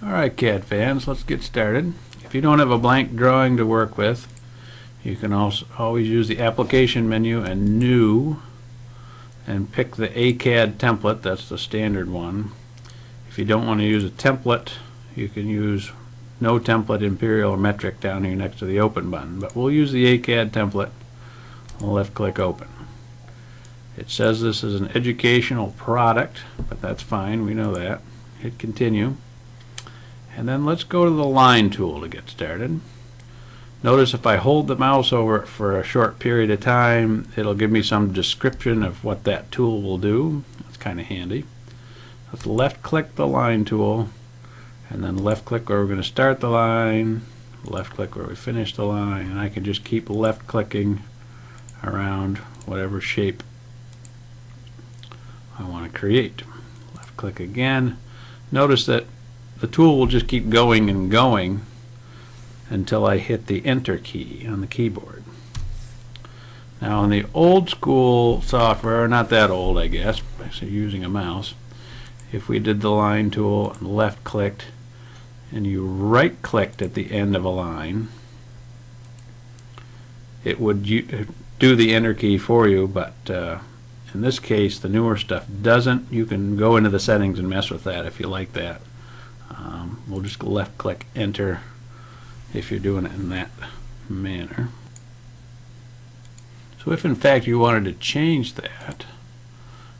Alright, CAD fans, let's get started. If you don't have a blank drawing to work with, you can also always use the application menu and new and pick the AutoCAD template. That's the standard one. If you don't want to use a template, you can use no template, imperial, or metric down here next to the open button, but we'll use the AutoCAD template. We'll left click open. It says this is an educational product, but that's fine, we know that. Hit continue. And then let's go to the line tool to get started. Notice if I hold the mouse over it for a short period of time, it'll give me some description of what that tool will do. That's kind of handy. Let's left click the line tool, and then left click where we're going to start the line, left click where we finish the line, and I can just keep left clicking around whatever shape I want to create. Left click again. Notice that the tool will just keep going and going until I hit the enter key on the keyboard. Now in the old school software, not that old I guess, actually using a mouse, if we did the line tool and left clicked and you right clicked at the end of a line, it would do the enter key for you, but in this case the newer stuff doesn't. You can go into the settings and mess with that if you like that. We'll just left click enter if you're doing it in that manner. So if in fact you wanted to change that,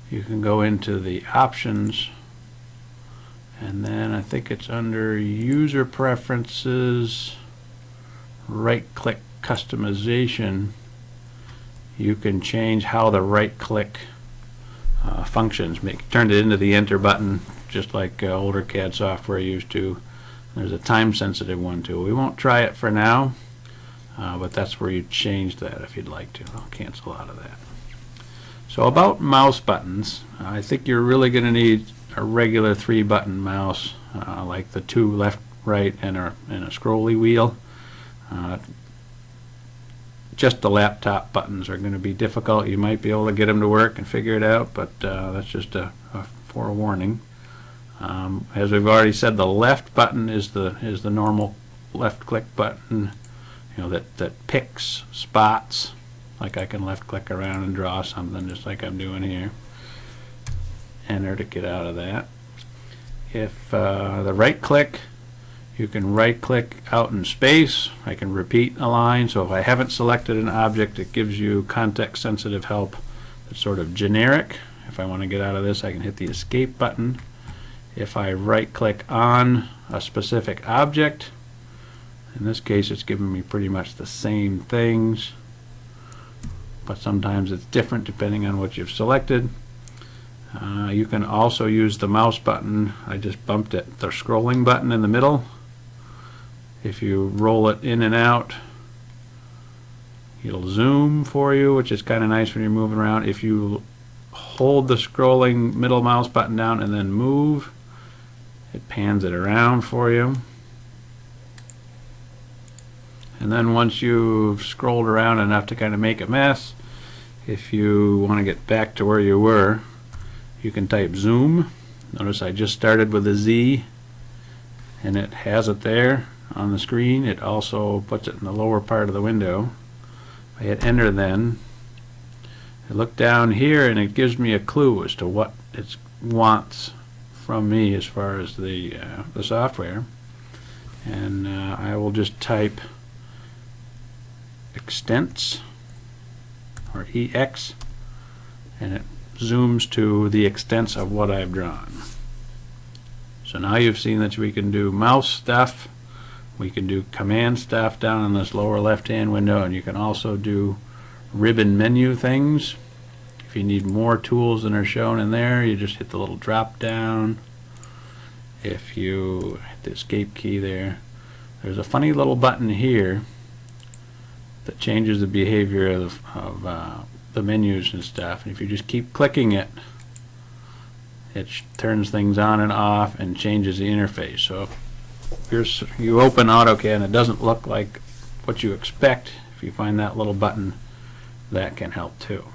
you can go into the options, and then I think it's under user preferences, right click customization. You can change how the right click functions. Turn it into the enter button just like older CAD software used to. There's a time sensitive one too. We won't try it for now, but that's where you change that if you'd like to. I'll cancel out of that. So about mouse buttons, I think you're really going to need a regular 3-button mouse, like the 2 left, right, and a scrolly wheel. Just the laptop buttons are going to be difficult. You might be able to get them to work and figure it out, but that's just a forewarning. As we've already said, the left button is the normal left click button, you know, that picks spots. Like I can left click around and draw something just like I'm doing here. Enter to get out of that. If the right click, you can right click out in space. I can repeat a line, so if I haven't selected an object, it gives you context sensitive help that's sort of generic. If I want to get out of this, I can hit the escape button. If I right click on a specific object, in this case it's giving me pretty much the same things, but sometimes it's different depending on what you've selected. You can also use the mouse button. I just bumped it, the scrolling button in the middle. If you roll it in and out, it'll zoom for you, which is kind of nice when you're moving around. If you hold the scrolling middle mouse button down and then move, it pans it around for you. And then once you've scrolled around enough to kind of make a mess, if you want to get back to where you were, you can type zoom. Notice I just started with a Z, and it has it there on the screen. It also puts it in the lower part of the window. I hit enter then. I look down here and it gives me a clue as to what it wants from me as far as the software, and I will just type extents or EX, and it zooms to the extents of what I've drawn. So now you've seen that we can do mouse stuff, we can do command stuff down in this lower left hand window, and you can also do ribbon menu things. If you need more tools than are shown in there, you just hit the little drop down. If you hit the escape key there, there's a funny little button here that changes the behavior of the menus and stuff. And if you just keep clicking it, it turns things on and off and changes the interface. So if you open AutoCAD and it doesn't look like what you expect, if you find that little button, that can help too.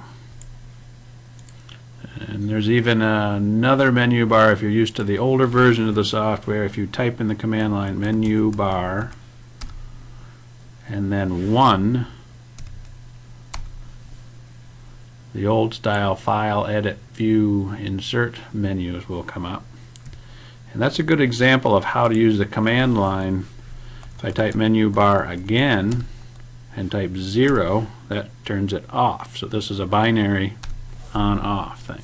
And there's even another menu bar if you're used to the older version of the software. If you type in the command line menu bar and then 1, the old style file, edit, view, insert menus will come up. And that's a good example of how to use the command line. If I type menu bar again and type 0, that turns it off. So this is a binary on-off thing.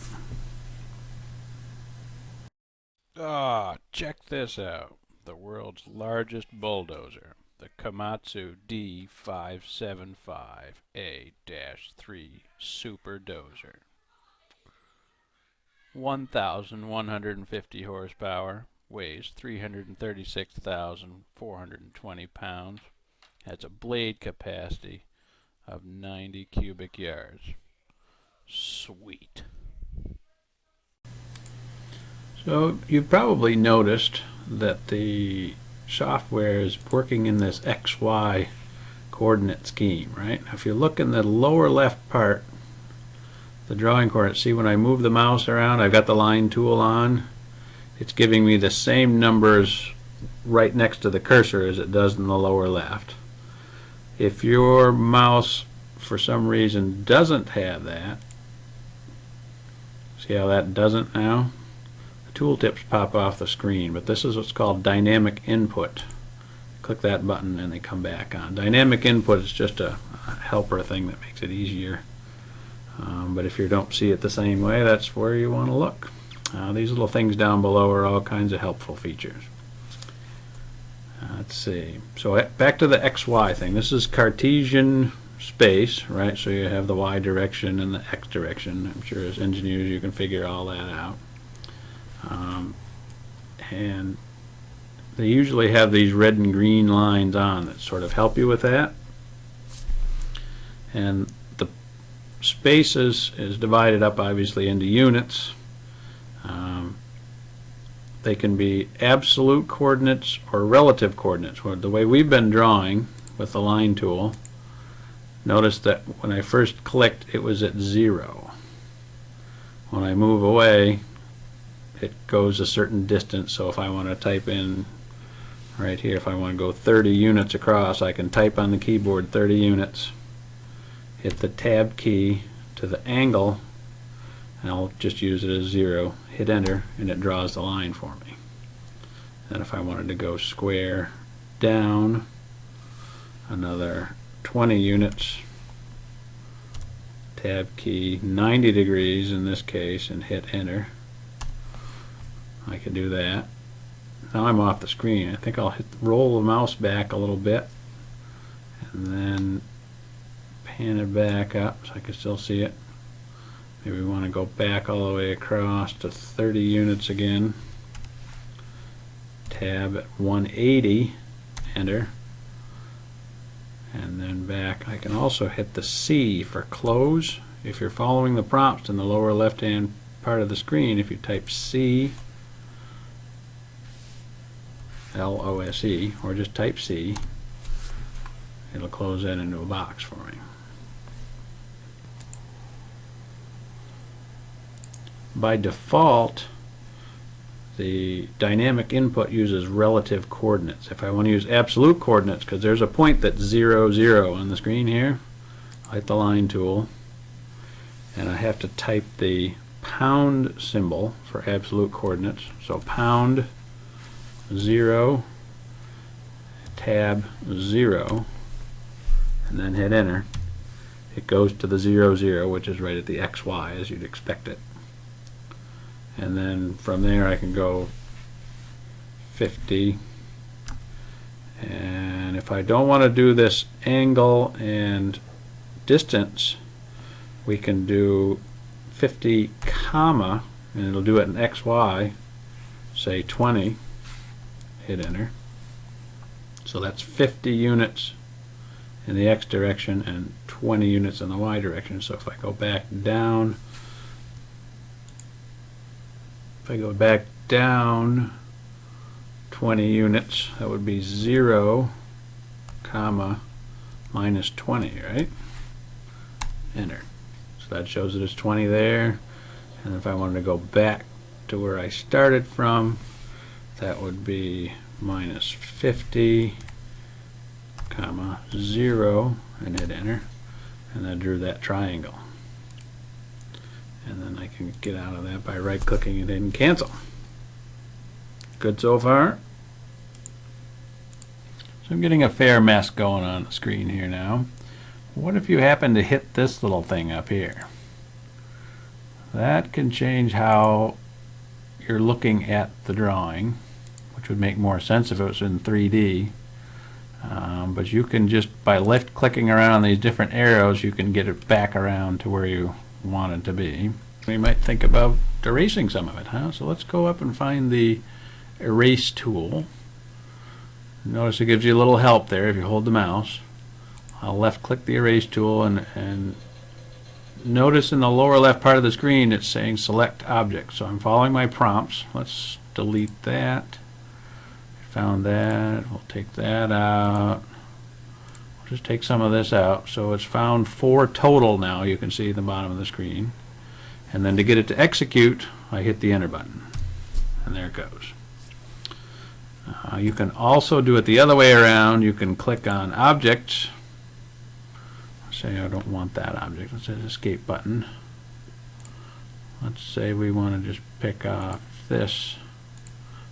Check this out. The world's largest bulldozer, the Komatsu D575A-3 Super Dozer. 1,150 horsepower, weighs 336,420 pounds, has a blade capacity of 90 cubic yards. Sweet. So you've probably noticed that the software is working in this XY coordinate scheme, right? If you look in the lower left part, the drawing coordinates, see when I move the mouse around, I've got the line tool on. It's giving me the same numbers right next to the cursor as it does in the lower left. If your mouse for some reason doesn't have that, see how that doesn't now? The tooltips pop off the screen, but this is what's called dynamic input. Click that button and they come back on. Dynamic input is just a helper thing that makes it easier. But if you don't see it the same way, that's where you want to look. These little things down below are all kinds of helpful features. Let's see. So back to the XY thing. This is Cartesian space, right? So you have the Y direction and the X direction. I'm sure as engineers you can figure all that out. And they usually have these red and green lines on that sort of help you with that. And the spaces is divided up obviously into units. They can be absolute coordinates or relative coordinates. The way we've been drawing with the line tool, notice that when I first clicked it was at 0. When I move away it goes a certain distance, so if I want to type in right here, if I want to go 30 units across, I can type on the keyboard 30 units, hit the tab key to the angle, and I'll just use it as 0, hit enter, and it draws the line for me. And if I wanted to go square down another 20 units, tab key 90 degrees in this case, and hit enter, I can do that. Now I'm off the screen. I think I'll roll the mouse back a little bit and then pan it back up so I can still see it. Maybe we want to go back all the way across to 30 units again. Tab at 180, enter, and then back. I can also hit the C for close. If you're following the prompts in the lower left hand part of the screen, if you type C, L-O-S-E, or just type C, it'll close that into a box for me. By default, the dynamic input uses relative coordinates. If I want to use absolute coordinates, because there's a point that's 0, 0 on the screen here, I hit the line tool, and I have to type the pound symbol for absolute coordinates. So pound 0, tab 0, and then hit enter. It goes to the 0, 0, which is right at the XY as you'd expect it. And then from there I can go 50, and if I don't want to do this angle and distance, we can do 50 comma, and it'll do it in XY, say 20, hit enter. So that's 50 units in the X direction and 20 units in the Y direction. So if I go back down, if I go back down 20 units, that would be 0, comma, minus 20, right? Enter. So that shows that it's 20 there. And if I wanted to go back to where I started from, that would be minus 50, comma, 0, and hit enter. And I drew that triangle. And then I can get out of that by right-clicking it and cancel. Good so far? So I'm getting a fair mess going on the screen here now. What if you happen to hit this little thing up here? That can change how you're looking at the drawing, which would make more sense if it was in 3D. But you can just, by left-clicking around these different arrows, you can get it back around to where you want it to be. We might think about erasing some of it, huh? So let's go up and find the Erase tool. Notice it gives you a little help there if you hold the mouse. I'll left-click the Erase tool, and notice in the lower left part of the screen it's saying Select Object. So I'm following my prompts. Let's delete that. Found that. We'll take that out. We'll just take some of this out. So it's found 4 total now. You can see at the bottom of the screen. And then to get it to execute, I hit the Enter button. And there it goes. You can also do it the other way around. You can click on Objects. Say I don't want that object. Let's hit the Escape button. Let's say we want to just pick off this.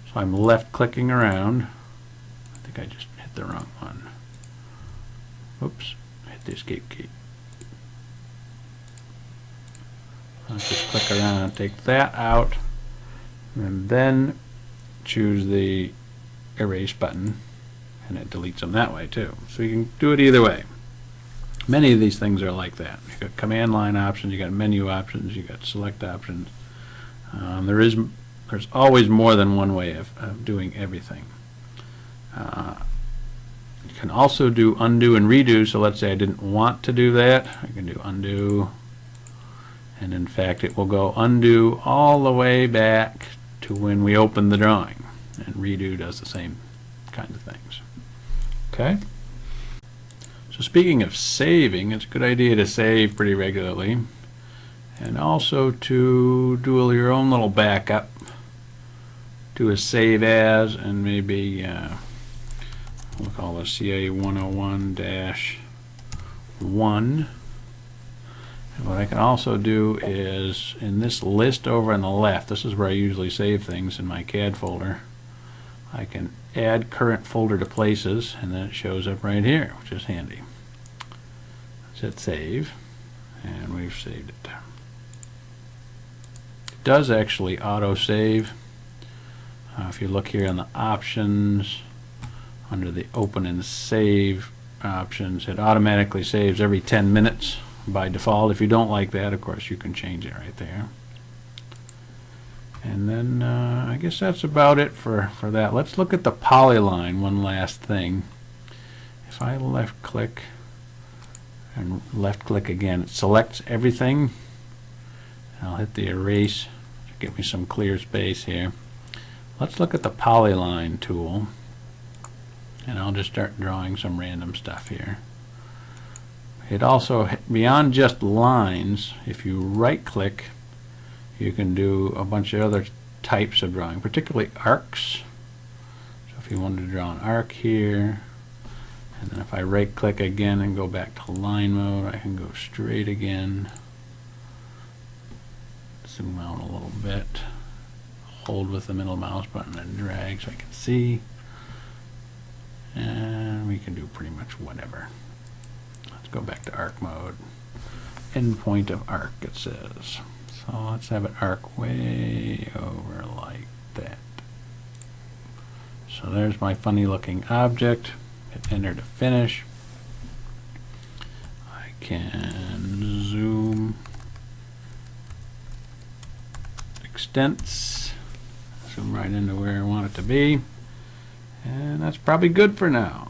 So I'm left-clicking around. I think I just hit the wrong one. Oops, hit the Escape key. Let's just click around, take that out, and then choose the Erase button, and it deletes them that way too. So you can do it either way. Many of these things are like that. You've got command line options, you've got menu options, you've got select options. There's always more than one way of doing everything. You can also do undo and redo. So let's say I didn't want to do that. I can do undo, and in fact it will go undo all the way back to when we opened the drawing, and redo does the same kind of things. Okay? So speaking of saving, it's a good idea to save pretty regularly, and also to do your own little backup. Do a save as, and maybe we'll call this CA 101-1. And what I can also do is, in this list over on the left, this is where I usually save things in my CAD folder, I can add current folder to places, and then it shows up right here, which is handy. Let's hit save, and we've saved it. It does actually auto-save. If you look here on the options, under the open and save options, it automatically saves every 10 minutes by default. If you don't like that, of course, you can change it right there. And then I guess that's about it for that. Let's look at the polyline, one last thing. If I left click and left click again, it selects everything. I'll hit the erase to give me some clear space here. Let's look at the polyline tool, and I'll just start drawing some random stuff here. It also, beyond just lines, if you right click, you can do a bunch of other types of drawing, particularly arcs. So if you wanted to draw an arc here, and then if I right click again and go back to line mode, I can go straight again. Zoom out a little bit. Hold with the middle mouse button and drag so I can see. And we can do pretty much whatever. Let's go back to arc mode. Endpoint of arc, it says. So let's have an arc way over like that. So there's my funny looking object. Hit enter to finish. I can zoom, extents, zoom right into where I want it to be, and that's probably good for now.